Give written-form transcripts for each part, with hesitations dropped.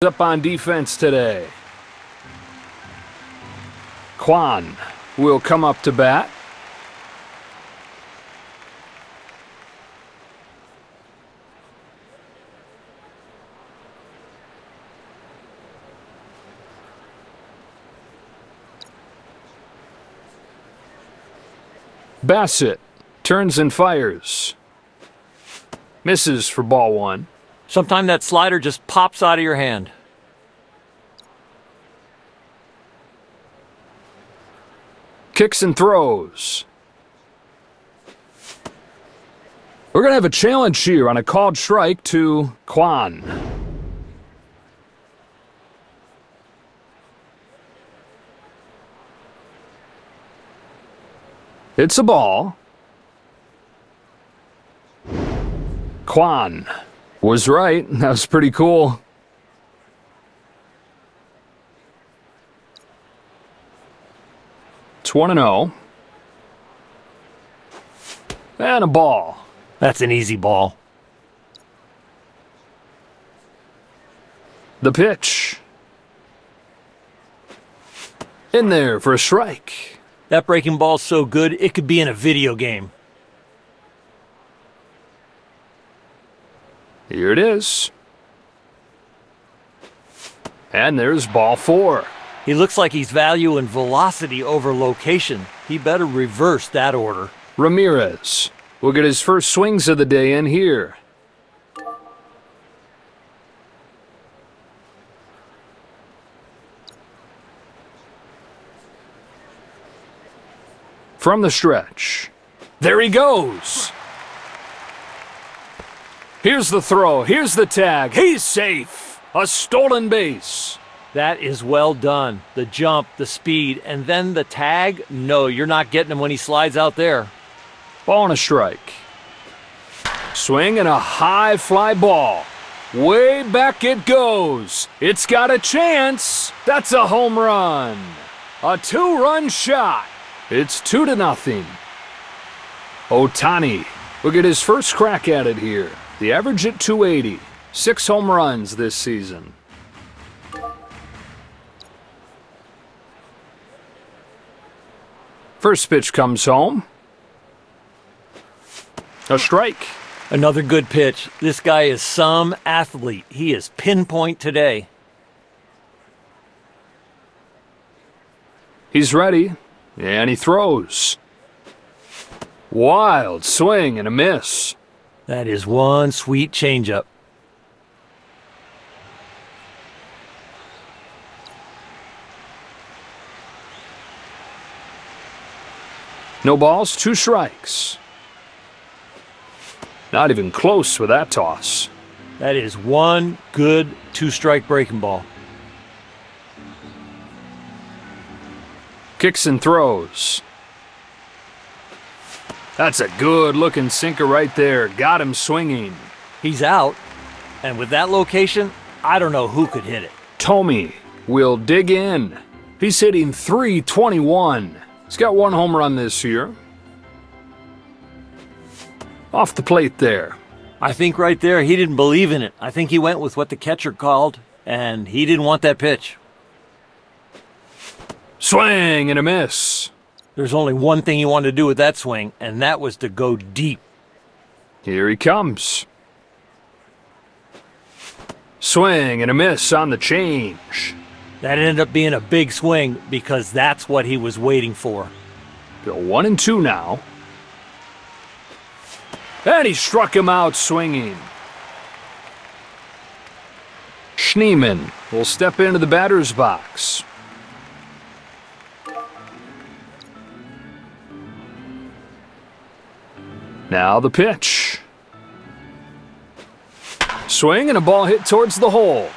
Up on defense today. Kwan will come up to bat. Bassett turns and fires. Misses for ball one. Sometimes that slider just pops out of your hand. Kicks and throws. We're going to have a challenge here on a called strike to Kwan. It's a ball. Kwan was right. That was pretty cool. It's 1-0. And a ball. That's an easy ball. The pitch. In there for a strike. That breaking ball's so good, it could be in a video game. Here it is. And there's ball four. He looks like he's valuing velocity over location. He better reverse that order. Ramirez will get his first swings of the day in here. From the stretch. There he goes. Here's the throw. Here's the tag. He's safe. A stolen base. That is well done. The jump, the speed, and then the tag. No, you're not getting him when he slides out there. Ball and a strike. Swing and a high fly ball. Way back it goes. It's got a chance. That's a home run. A two-run shot. It's 2-0. Ohtani will get his first crack at it here. The average at 280. 6 home runs this season. First pitch comes home. A strike. Another good pitch. This guy is some athlete. He is pinpoint today. He's ready, and he throws. Wild swing and a miss. That is one sweet changeup. No balls, 2 strikes. Not even close with that toss. That is one good 2-strike breaking ball. Kicks and throws. That's a good-looking sinker right there. Got him swinging. He's out, and with that location, I don't know who could hit it. Tomey will dig in. He's hitting .321. He's got 1 home run this year. Off the plate there. I think right there he didn't believe in it. I think he went with what the catcher called, and he didn't want that pitch. Swing and a miss. There's only one thing he wanted to do with that swing, and that was to go deep. Here he comes. Swing and a miss on the change. That ended up being a big swing because that's what he was waiting for. Go 1-2 now. And he struck him out swinging. Schneemann will step into the batter's box. Now the pitch. Swing and a ball hit towards the hole.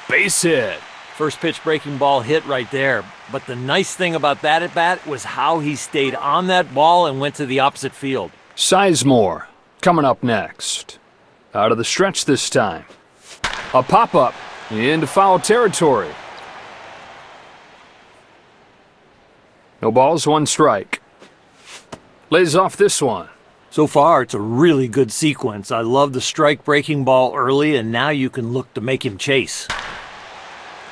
Base hit. First pitch breaking ball hit right there. But the nice thing about that at bat was how he stayed on that ball and went to the opposite field. Sizemore coming up next. Out of the stretch this time. A pop-up into foul territory. No balls, 1 strike. Lays off this one. So far, it's a really good sequence. I love the strike breaking ball early, and now you can look to make him chase.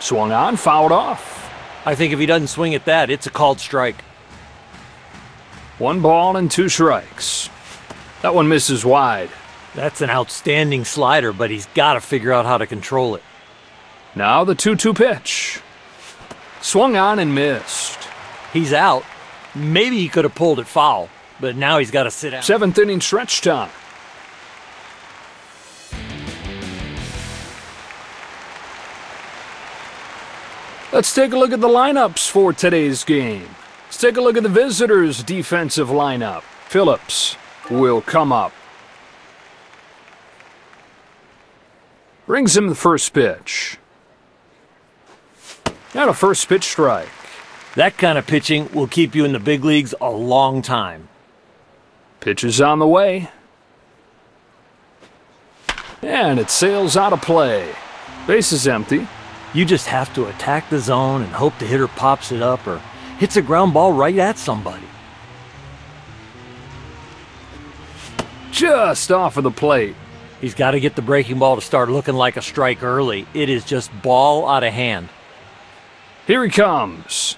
Swung on, fouled off. I think if he doesn't swing at that, it's a called strike. 1 ball and 2 strikes. That one misses wide. That's an outstanding slider, but he's got to figure out how to control it. Now the 2-2 pitch. Swung on and missed. He's out. Maybe he could have pulled it foul, but now he's got to sit down. 7th inning stretch time. Let's take a look at the lineups for today's game. Let's take a look at the visitors' defensive lineup. Phillips will come up. Brings him the first pitch. And a first pitch strike. That kind of pitching will keep you in the big leagues a long time. Pitch is on the way. And it sails out of play. Base is empty. You just have to attack the zone and hope the hitter pops it up or hits a ground ball right at somebody. Just off of the plate. He's got to get the breaking ball to start looking like a strike early. It is just ball out of hand. Here he comes.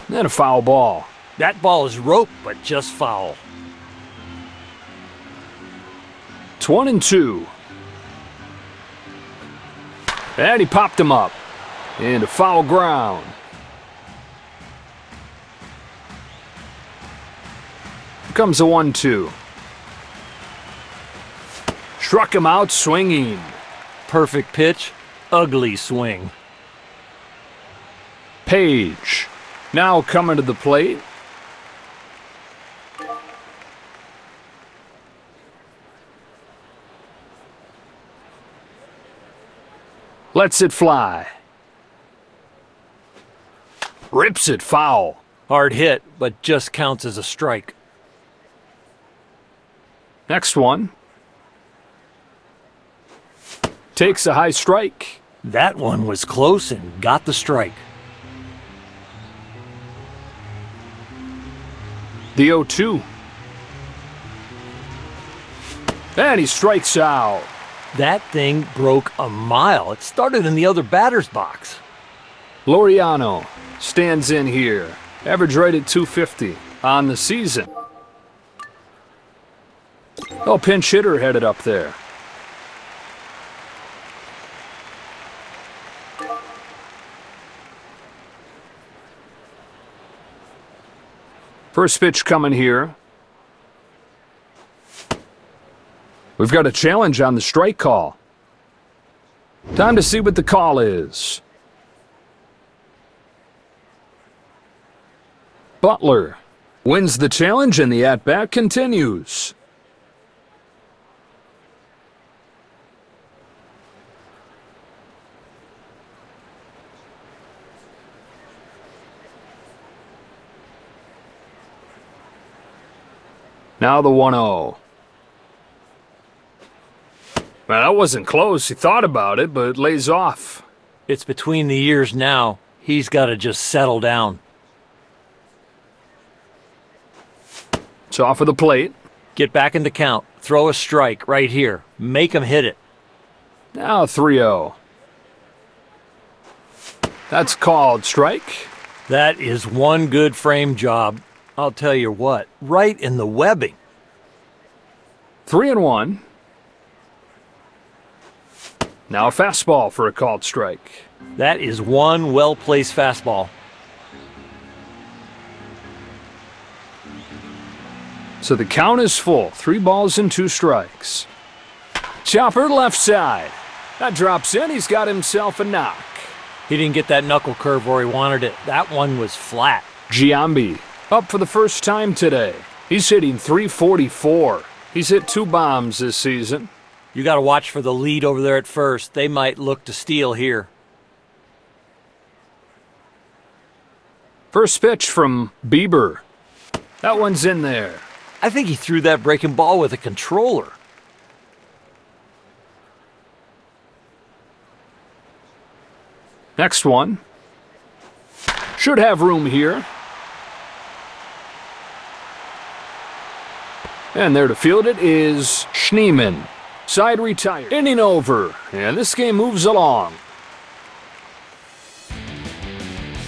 And a foul ball. That ball is rope, but just foul. It's 1-2. And he popped him up. Into foul ground. Here comes a 1-2. Struck him out swinging. Perfect pitch, ugly swing. Page. Now coming to the plate. Lets it fly. Rips it foul. Hard hit, but just counts as a strike. Next one. Takes a high strike. That one was close and got the strike. The 0-2. And he strikes out. That thing broke a mile. It started in the other batter's box. Laureano stands in here. Average rate at 250 on the season. Oh, pinch hitter headed up there. First pitch coming here. We've got a challenge on the strike call. Time to see what the call is. Butler wins the challenge and the at-bat continues. Now the 1-0. Man, that wasn't close. He thought about it, but lays off. It's between the years now. He's got to just settle down. It's off of the plate. Get back into count. Throw a strike right here. Make him hit it. Now 3-0. That's called strike. That is one good frame job. I'll tell you what, right in the webbing. 3-1. Now a fastball for a called strike. That is one well-placed fastball. So the count is full. 3 balls and 2 strikes. Chopper left side. That drops in. He's got himself a knock. He didn't get that knuckle curve where he wanted it. That one was flat. Giambi up for the first time today. He's hitting .344. He's hit 2 bombs this season. You got to watch for the lead over there at first. They might look to steal here. First pitch from Bieber. That one's in there. I think he threw that breaking ball with a controller. Next one. Should have room here. And there to field it is Schneemann. Side retired. Inning over, and this game moves along.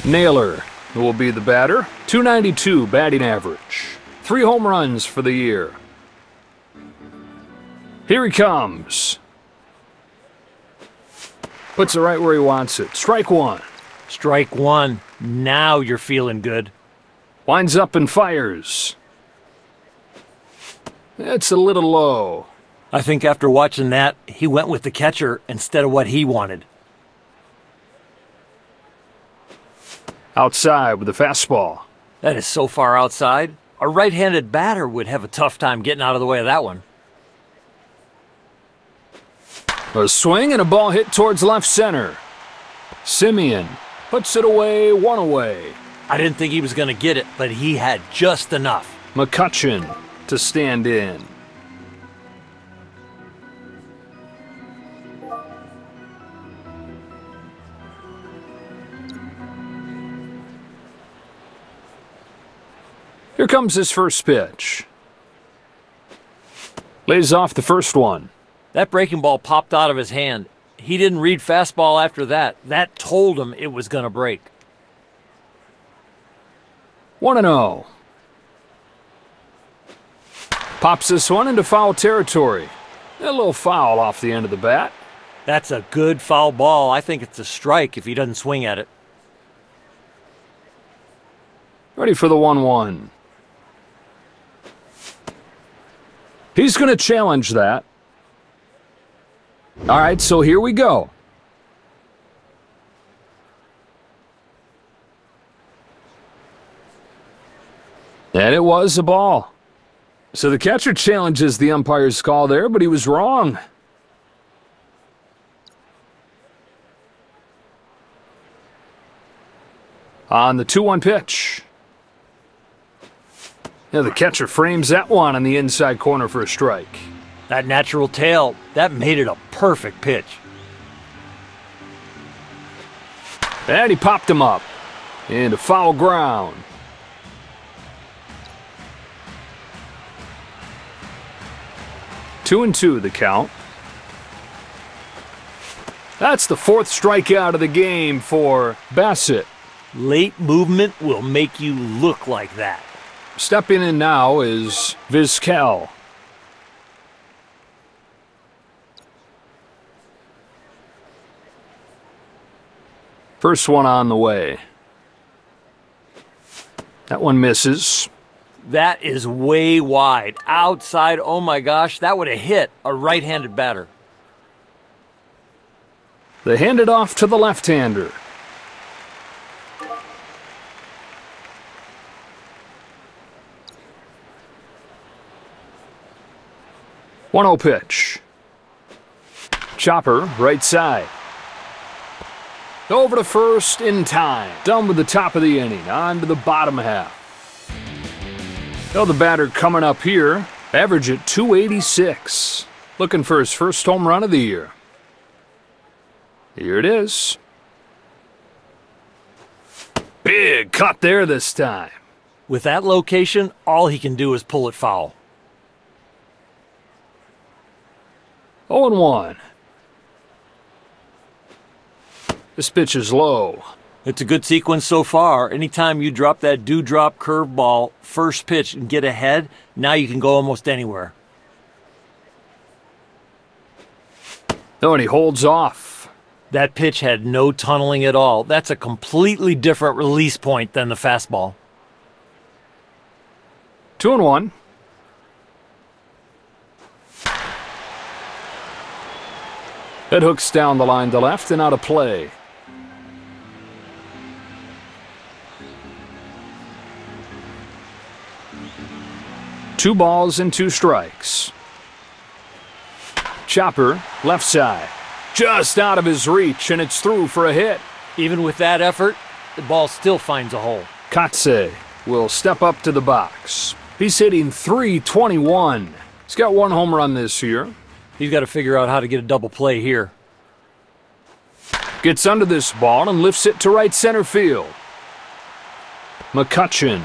Naylor will be the batter. .292 batting average. 3 home runs for the year. Here he comes. Puts it right where he wants it. Strike one. Strike one. Now you're feeling good. Winds up and fires. It's a little low. I think after watching that, he went with the catcher instead of what he wanted. Outside with the fastball. That is so far outside. A right-handed batter would have a tough time getting out of the way of that one. A swing and a ball hit towards left center. Simeon puts it away, 1 away. I didn't think he was going to get it, but he had just enough. McCutchen to stand in. Here comes his first pitch. Lays off the first one. That breaking ball popped out of his hand. He didn't read fastball after that. That told him it was going to break. 1-0. Pops this one into foul territory. A little foul off the end of the bat. That's a good foul ball. I think it's a strike if he doesn't swing at it. Ready for the 1-1. He's going to challenge that. All right, so here we go. And it was a ball. So the catcher challenges the umpire's call there, but he was wrong. On the 2-1 pitch. Now the catcher frames that one on the inside corner for a strike. That natural tail, that made it a perfect pitch. And he popped him up into foul ground. Two and two the count. That's the 4th strikeout of the game for Bassitt. Late movement will make you look like that. Stepping in now is Vizquel. First one on the way. That one misses. That is way wide. Outside, oh my gosh, that would have hit a right-handed batter. They hand it off to the left-hander. One-oh pitch. Chopper, right side. Over to first in time. Done with the top of the inning. On to the bottom half. Now the batter coming up here. Average at .286. Looking for his first home run of the year. Here it is. Big cut there this time. With that location, all he can do is pull it foul. 0-1. This pitch is low. It's a good sequence so far. Anytime you drop that dewdrop curveball first pitch and get ahead, now you can go almost anywhere. Oh, and he holds off. That pitch had no tunneling at all. That's a completely different release point than the fastball. 2-1. It hooks down the line to left and out of play. Two balls and 2 strikes. Chopper, left side. Just out of his reach, and it's through for a hit. Even with that effort, the ball still finds a hole. Kotze will step up to the box. He's hitting .321. He's got 1 home run this year. He's got to figure out how to get a double play here. Gets under this ball and lifts it to right center field. McCutchen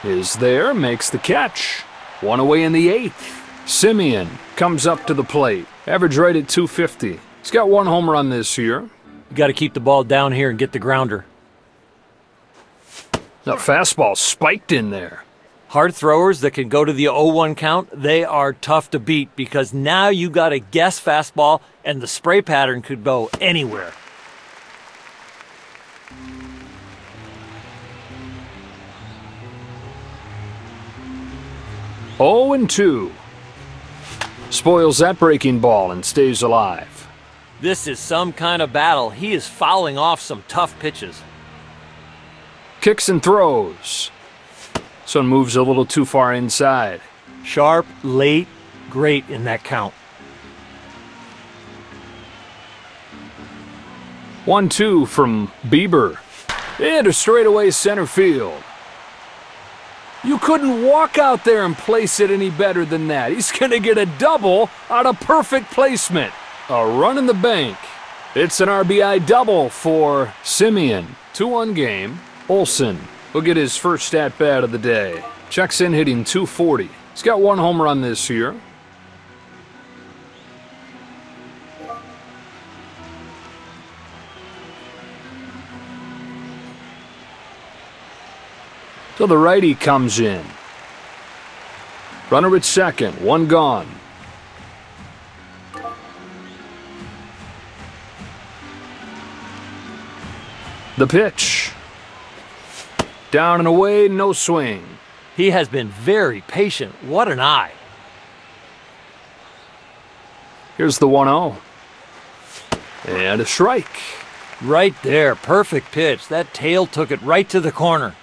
is there, makes the catch. 1 away in the 8th. Simeon comes up to the plate. Average right at 250. He's got one home run this year. You got to keep the ball down here and get the grounder. The fastball spiked in there. Hard throwers that can go to the 0-1 count, they are tough to beat because now you got a guess fastball and the spray pattern could go anywhere. Oh and 2. Spoils that breaking ball and stays alive. This is some kind of battle. He is fouling off some tough pitches. Kicks and throws. This one moves a little too far inside. Sharp, late, great in that count. 1-2 from Bieber. And a straightaway center field. You couldn't walk out there and place it any better than that. He's going to get a double out of perfect placement. A run in the bank. It's an RBI double for Simeon. 2-1 game. Olson will get his first at-bat of the day. Checks in hitting .240. He's got one home run this year. So the righty comes in. Runner at second, one gone. The pitch. Down and away, no swing. He has been very patient. What an eye. Here's the 1-0. And a strike. Right there, perfect pitch. That tail took it right to the corner.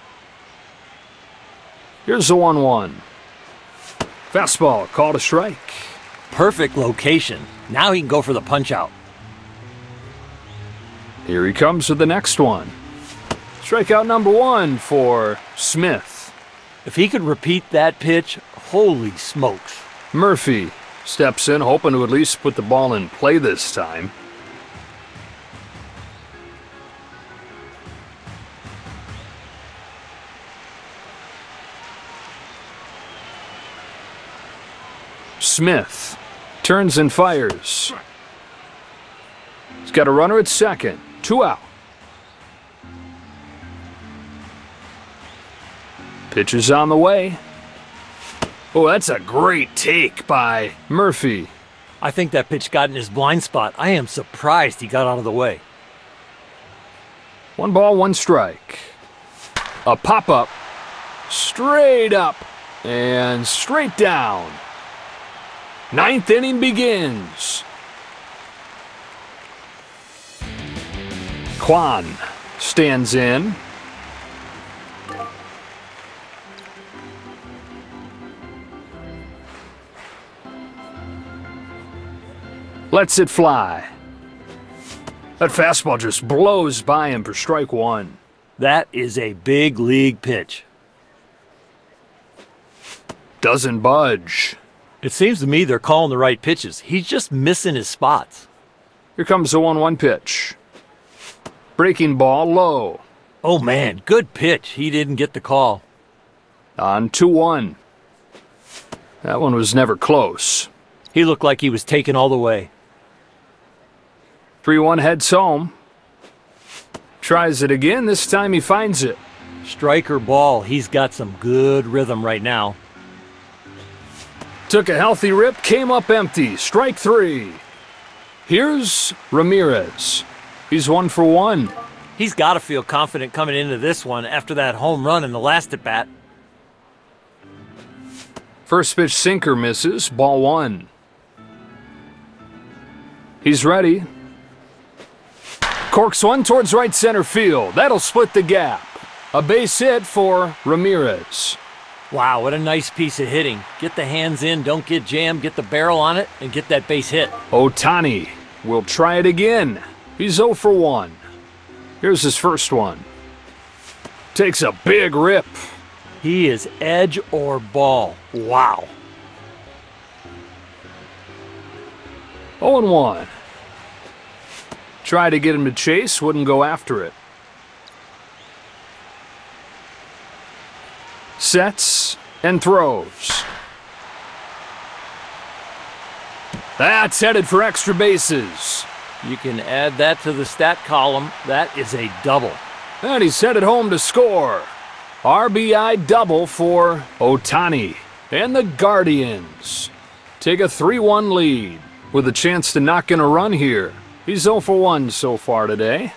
Here's the 1-1. Fastball, called a strike. Perfect location. Now he can go for the punch-out. Here he comes with the next one. Strikeout number 1 for Smith. If he could repeat that pitch, holy smokes. Murphy steps in, hoping to at least put the ball in play this time. Smith turns and fires. He's got a runner at second. 2 out. Pitch is on the way. Oh, that's a great take by Murphy. I think that pitch got in his blind spot. I am surprised he got out of the way. 1 ball, 1 strike. A pop-up. Straight up and straight down. 9th inning begins. Kwan stands in. Lets it fly. That fastball just blows by him for strike 1. That is a big league pitch. Doesn't budge. It seems to me they're calling the right pitches. He's just missing his spots. Here comes the 1-1 pitch. Breaking ball low. Oh man, good pitch. He didn't get the call. On 2-1. That one was never close. He looked like he was taken all the way. 3-1 heads home. Tries it again. This time he finds it. Striker ball. He's got some good rhythm right now. Took a healthy rip, came up empty. Strike 3. Here's Ramirez. He's 1 for 1. He's got to feel confident coming into this one after that home run in the last at-bat. First pitch sinker misses. Ball 1. He's ready. Corks one towards right center field. That'll split the gap. A base hit for Ramirez. Wow, what a nice piece of hitting. Get the hands in, don't get jammed, get the barrel on it, and get that base hit. Ohtani will try it again. He's 0 for 1. Here's his first one. Takes a big rip. He is edge or ball. Wow. 0-1. Tried to get him to chase, wouldn't go after it. Sets and throws. That's headed for extra bases. You can add that to the stat column. That is a double. And he's headed home to score. RBI double for Ohtani. And the Guardians take a 3-1 lead with a chance to knock in a run here. He's 0 for 1 so far today.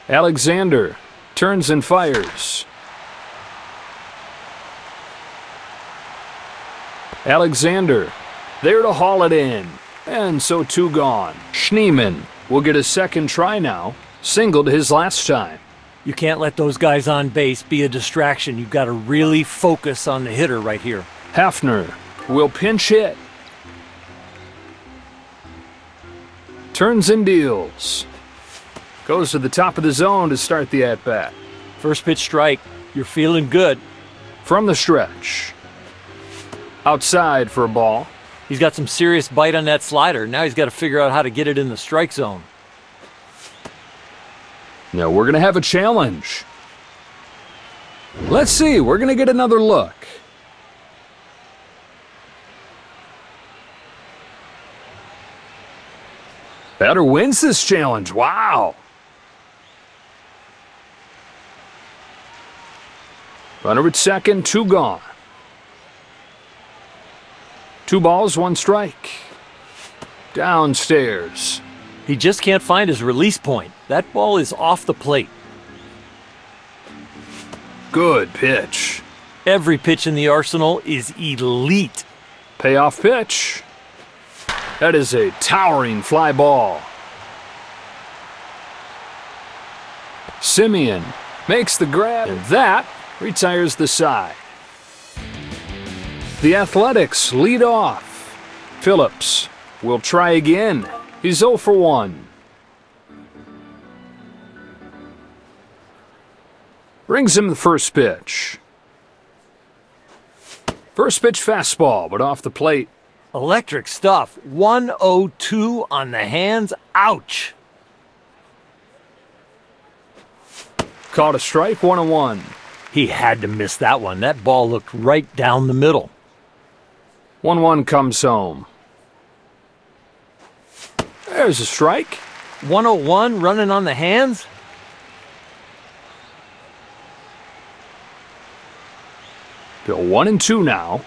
Alexander turns and fires. Alexander there to haul it in. And so 2 gone. Schneemann will get a second try now. Singled his last time. You can't let those guys on base be a distraction. You've got to really focus on the hitter right here. Hafner will pinch hit. Turns and deals. Goes to the top of the zone to start the at-bat. First pitch strike. You're feeling good. From the stretch. Outside for a ball. He's got some serious bite on that slider. Now he's got to figure out how to get it in the strike zone. Now we're going to have a challenge. Let's see. We're going to get another look. Batter wins this challenge. Wow. Runner at second, 2 gone. 2 balls, 1 strike. Downstairs. He just can't find his release point. That ball is off the plate. Good pitch. Every pitch in the arsenal is elite. Payoff pitch. That is a towering fly ball. Simeon makes the grab, and that retires the side. The Athletics lead off. Phillips will try again. He's 0 for 1. Brings him the first pitch. First pitch fastball, but off the plate. Electric stuff. 102 on the hands. Ouch. Caught a strike, 1-1. He had to miss that one. That ball looked right down the middle. 1-1 comes home. There's a strike. 101 running on the hands. Bill 1-2 now.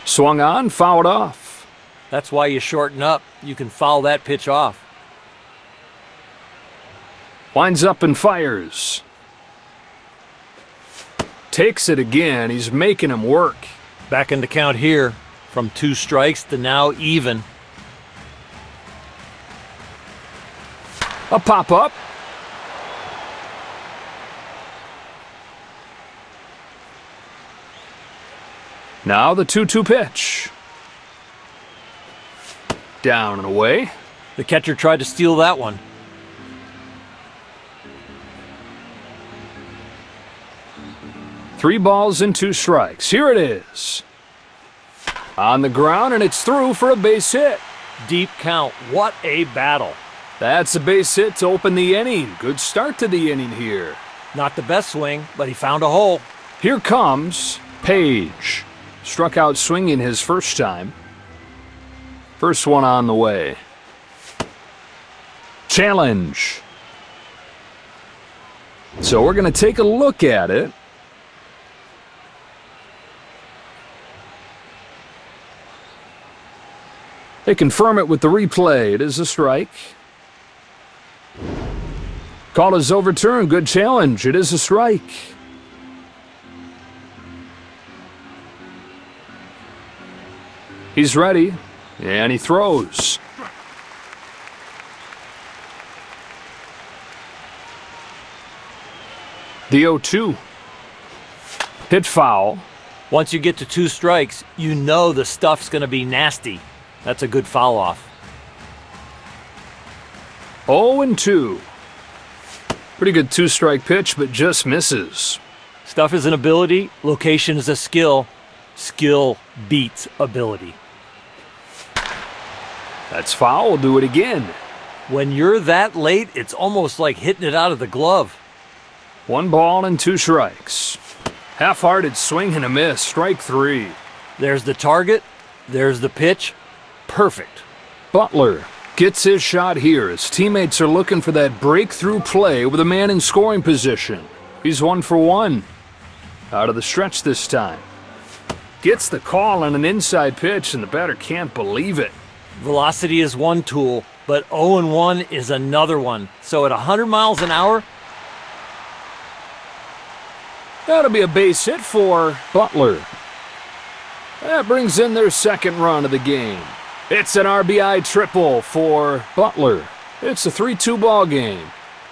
Swung on, fouled off. That's why you shorten up. You can foul that pitch off. Winds up and fires. Takes it again. He's making him work. Back in the count here. From 2 strikes to now even. A pop-up. Now the 2-2 pitch. Down and away. The catcher tried to steal that one. Three balls and 2 strikes. Here it is. On the ground, and it's through for a base hit. Deep count. What a battle. That's a base hit to open the inning. Good start to the inning here. Not the best swing, but he found a hole. Here comes Page. Struck out swinging his first time. First one on the way. Challenge. So we're going to take a look at it. They confirm it with the replay. It is a strike. Call is overturned. Good challenge. It is a strike. He's ready, and he throws. The 0-2. Hit foul. Once you get to 2 strikes, you know the stuff's going to be nasty. That's a good foul off. 0-2. Pretty good 2-strike pitch, but just misses. Stuff is an ability. Location is a skill. Skill beats ability. That's foul. We'll do it again. When you're that late, it's almost like hitting it out of the glove. 1 ball and 2 strikes. Half-hearted swing and a miss, strike 3. There's the target, there's the pitch. Perfect. Butler gets his shot here. His teammates are looking for that breakthrough play with a man in scoring position. He's 1 for 1. Out of the stretch this time. Gets the call on an inside pitch, and the batter can't believe it. Velocity is one tool, but 0-1 is another one. So at 100 miles an hour, That'll be a base hit for Butler. That brings in their second run of the game. It's an RBI triple for Butler. It's a 3-2 ball game.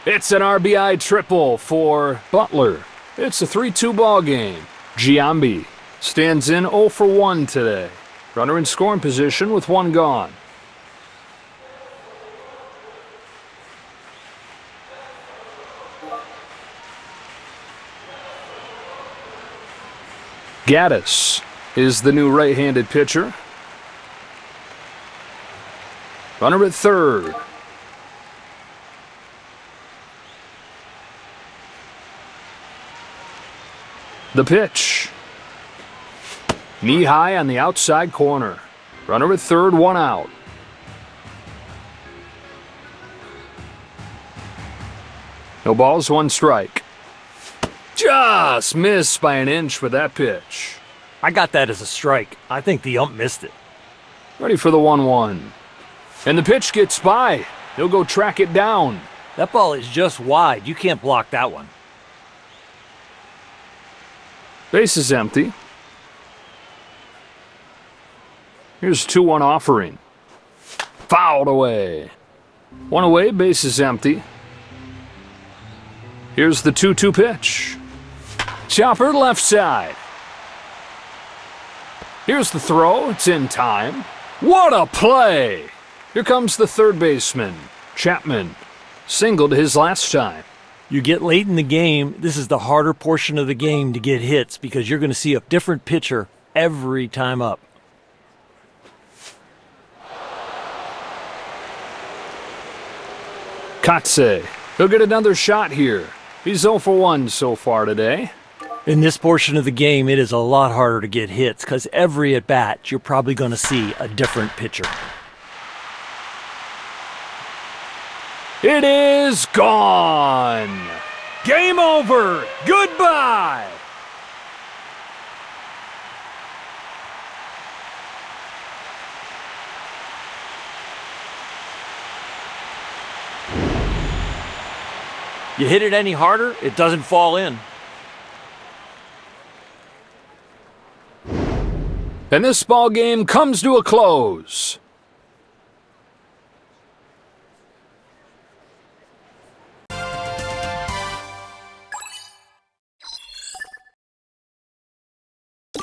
It's an RBI triple for Butler. It's a 3-2 ball game. Giambi stands in 0 for 1 today. Runner in scoring position with 1 gone. Gaddis is the new right-handed pitcher. Runner at third. The pitch. Knee high on the outside corner. Runner at third, 1 out. No balls, 1 strike. Just missed by an inch with that pitch. I got that as a strike. I think the ump missed it. Ready for the 1-1. And the pitch gets by. He'll go track it down. That ball is just wide. You can't block that one. Base is empty. Here's 2-1 offering. Fouled away. 1 away, base is empty. Here's the 2-2 pitch. Chopper left side. Here's the throw. It's in time. What a play! Here comes the third baseman, Chapman. Singled his last time. You get late in the game, this is the harder portion of the game to get hits because you're going to see a different pitcher every time up. Katse. He'll get another shot here. He's 0 for 1 so far today. In this portion of the game, it is a lot harder to get hits because every at-bat, you're probably going to see a different pitcher. It is gone. Game over. Goodbye. You hit it any harder, it doesn't fall in. And this ball game comes to a close.